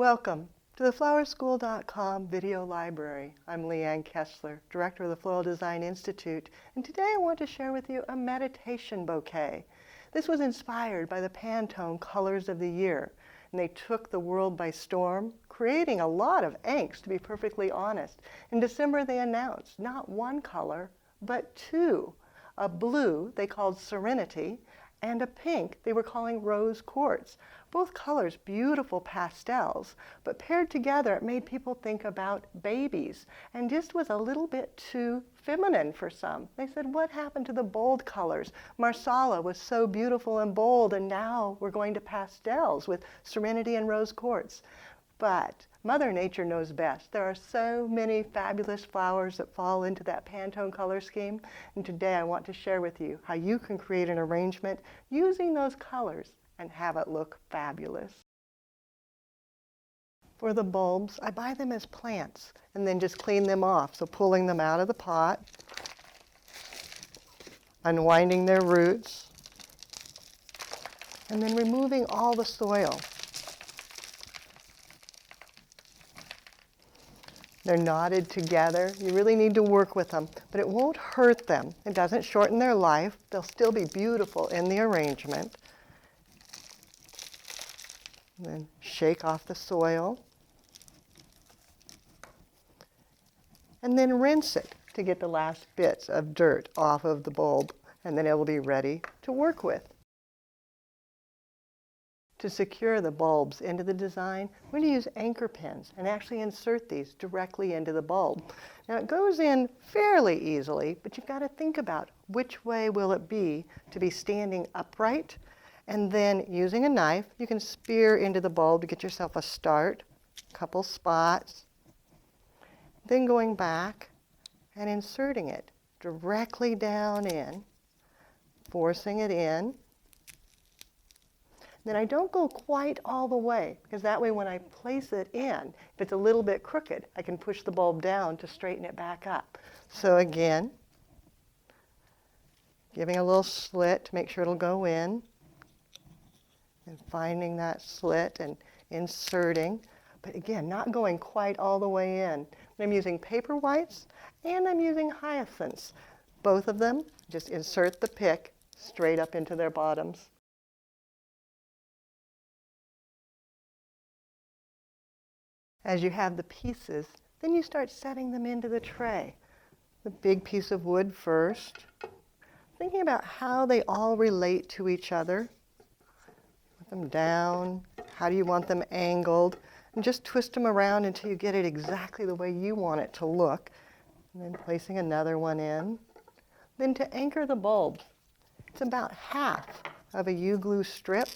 Welcome to the flowerschool.com video library. I'm Leanne Kessler, Director of the Floral Design Institute, and today I want to share with you a meditation bouquet. This was inspired by the Pantone Colors of the Year, and they took the world by storm, creating a lot of angst, to be perfectly honest. In December they announced not one color, but two. A blue they called Serenity, and a pink they were calling Rose Quartz. Both colors beautiful pastels, but paired together it made people think about babies and just was a little bit too feminine for some. They said, what happened to the bold colors? Marsala was so beautiful and bold, and now we're going to pastels with Serenity and Rose Quartz. But Mother Nature knows best. There are so many fabulous flowers that fall into that Pantone color scheme, and today I want to share with you how you can create an arrangement using those colors and have it look fabulous. For the bulbs, I buy them as plants and then just clean them off. So pulling them out of the pot, unwinding their roots, and then removing all the soil. They're knotted together. You really need to work with them, but it won't hurt them. It doesn't shorten their life. They'll still be beautiful in the arrangement. And then shake off the soil. And then rinse it to get the last bits of dirt off of the bulb, and then it will be ready to work with. To secure the bulbs into the design, we're going to use anchor pins and actually insert these directly into the bulb. Now it goes in fairly easily, but you've got to think about which way will it be to be standing upright, and then using a knife, you can spear into the bulb to get yourself a start, a couple spots, then going back and inserting it directly down in, forcing it in. Then I don't go quite all the way, because that way when I place it in, if it's a little bit crooked, I can push the bulb down to straighten it back up. So again, giving a little slit to make sure it'll go in, and finding that slit and inserting, but again, not going quite all the way in. I'm using paper whites and I'm using hyacinths. Both of them, just insert the pick straight up into their bottoms. As you have the pieces, then you start setting them into the tray. The big piece of wood first, thinking about how they all relate to each other. Put them down. How do you want them angled? And just twist them around until you get it exactly the way you want it to look. And then placing another one in. Then to anchor the bulb, it's about half of a U-glue strip.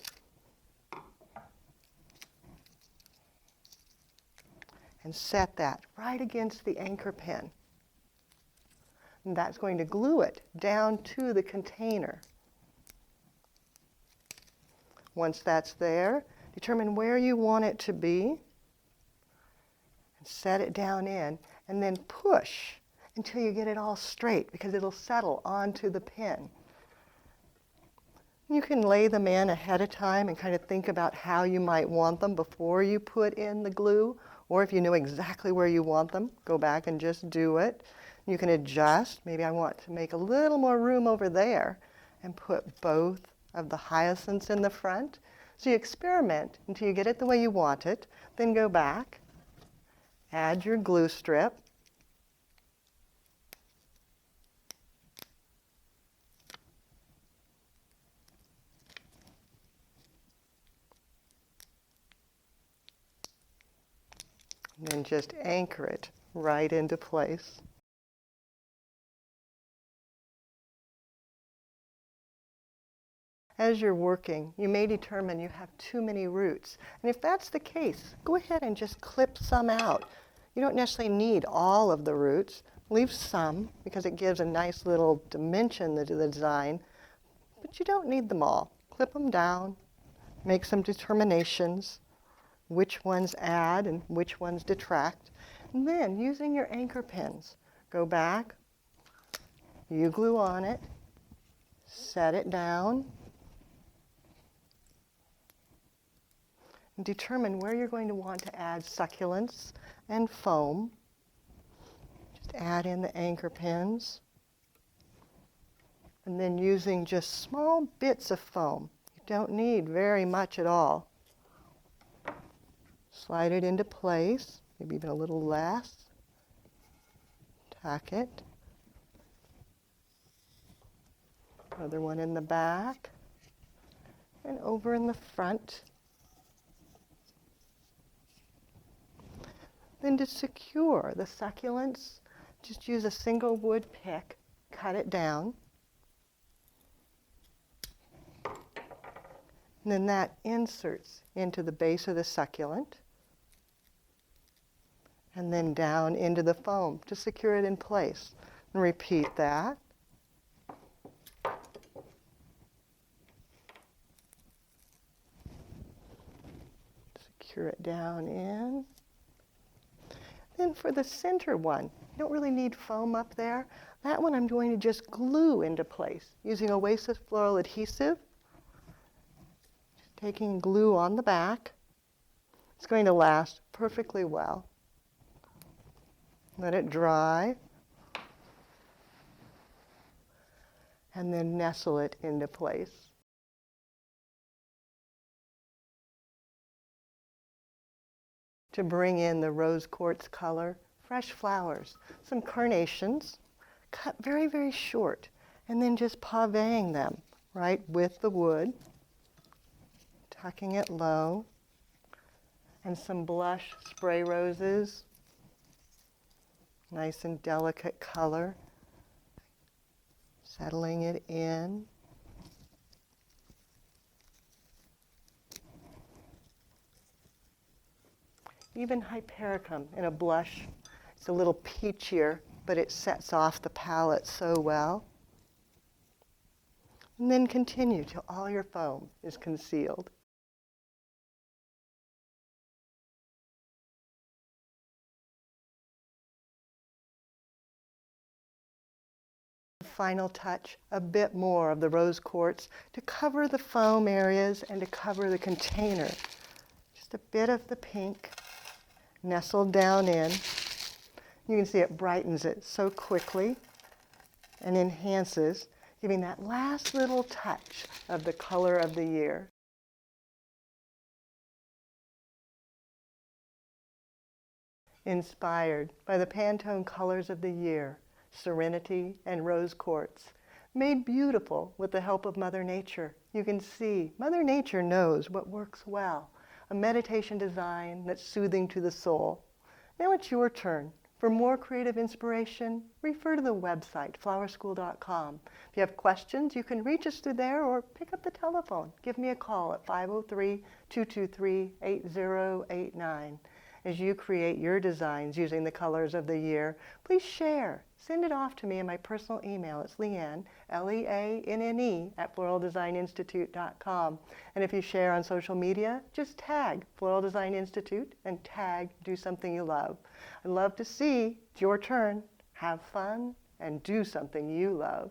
And set that right against the anchor pin. And that's going to glue it down to the container. Once that's there, determine where you want it to be and set it down in, and then push until you get it all straight, because it'll settle onto the pin. You can lay them in ahead of time and kind of think about how you might want them before you put in the glue, or if you know exactly where you want them, go back and just do it. You can adjust. Maybe I want to make a little more room over there and put both of the hyacinths in the front. So you experiment until you get it the way you want it, then go back, add your glue strip, and then just anchor it right into place. As you're working, you may determine you have too many roots. And if that's the case, go ahead and just clip some out. You don't necessarily need all of the roots. Leave some, because it gives a nice little dimension to the design, but you don't need them all. Clip them down, make some determinations, which ones add and which ones detract. And then, using your anchor pins, go back, you glue on it, set it down, And determine where you're going to want to add succulents and foam. Just add in the anchor pins. And then using just small bits of foam. You don't need very much at all. Slide it into place, maybe even a little less. Tuck it. Another one in the back. And over in the front. Then to secure the succulents, just use a single wood pick, cut it down. And then that inserts into the base of the succulent. And then down into the foam to secure it in place. And repeat that. Secure it down in. Then for the center one, you don't really need foam up there. That one I'm going to just glue into place using Oasis Floral adhesive. Just taking glue on the back. It's going to last perfectly well. Let it dry. And then nestle it into place. To bring in the rose quartz color, fresh flowers, some carnations, cut very, very short, and then just pavéing them right with the wood, tucking it low, and some blush spray roses, nice and delicate color, settling it in. Even hypericum in a blush. It's a little peachier, but it sets off the palette so well. And then continue till all your foam is concealed. Final touch, a bit more of the rose quartz to cover the foam areas and to cover the container. Just a bit of the pink. Nestled down in. You can see it brightens it so quickly and enhances, giving that last little touch of the color of the year. Inspired by the Pantone colors of the year, Serenity and Rose Quartz, made beautiful with the help of Mother Nature. You can see Mother Nature knows what works well. A meditation design that's soothing to the soul. Now it's your turn. For more creative inspiration, refer to the website, flowerschool.com. If you have questions, you can reach us through there or pick up the telephone. Give me a call at 503-223-8089. As you create your designs using the colors of the year, please share. Send it off to me in my personal email. It's Leanne, Leanne, at floraldesigninstitute.com. And if you share on social media, just tag Floral Design Institute and tag Do Something You Love. I'd love to see. It's your turn. Have fun and do something you love.